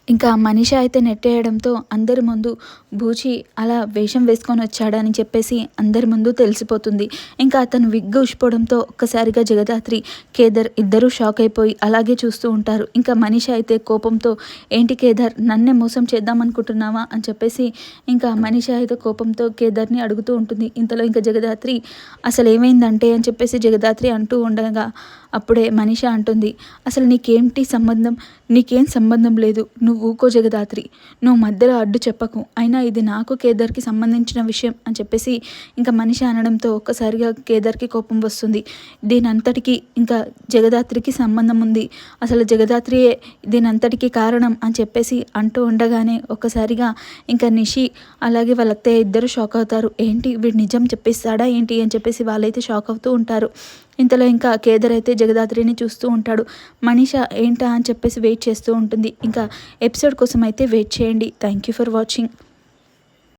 ఇంకా మనీష అయితే నెట్టేయడంతో అందరి ముందు బూచి అలా వేషం వేసుకొని వచ్చాడని చెప్పేసి అందరి ముందు తెలిసిపోతుంది. ఇంకా అతను విగ్ ఊసిపోవడంతో ఒక్కసారిగా జగదాత్రి, కేదార్ ఇద్దరూ షాక్ అయిపోయి అలాగే చూస్తూ ఉంటారు. ఇంకా మనీష అయితే కోపంతో, ఏంటి కేదార్, నన్నే మోసం చేద్దామనుకుంటున్నావా అని చెప్పేసి ఇంకా మనీష అయితే కోపంతో కేదార్ని అడుగుతూ ఉంటుంది. ఇంతలో ఇంకా జగదాత్రి, అసలు ఏమైందంటే అని చెప్పేసి జగదాత్రి అంటూ ఉండగా అప్పుడే మనీష అంటుంది, అసలు నీకేంటి సంబంధం, నీకేం సంబంధం లేదు, నువ్వు ఊకో జగదాత్రి, నువ్వు మధ్యలో అడ్డు చెప్పకు, అయినా ఇది నాకు కేదార్కి సంబంధించిన విషయం అని చెప్పేసి ఇంకా మనీష అనడంతో ఒక్కసారిగా కేదార్కి కోపం వస్తుంది. దీనంతటికీ ఇంకా జగదాత్రికి సంబంధం ఉంది, అసలు జగదాత్రియే దీనంతటికీ కారణం అని చెప్పేసి అంటూ ఉండగానే ఒక్కసారిగా ఇంకా నిషి అలాగే వాళ్ళ అత్తయ్య ఇద్దరు షాక్ అవుతారు. ఏంటి వీడు నిజం చెప్పేస్తాడా ఏంటి అని చెప్పేసి వాళ్ళైతే షాక్ అవుతూ ఉంటారు. ఇంతలో ఇంకా కేదార్ అయితే జగదాత్రిని చూస్తూ ఉంటాడు. మనీష ఏంటా అని చెప్పేసి వెయిట్ చేస్తూ ఉంటుంది. ఇంకా ఎపిసోడ్ కోసం అయితే వెయిట్ చేయండి. Thank you for watching.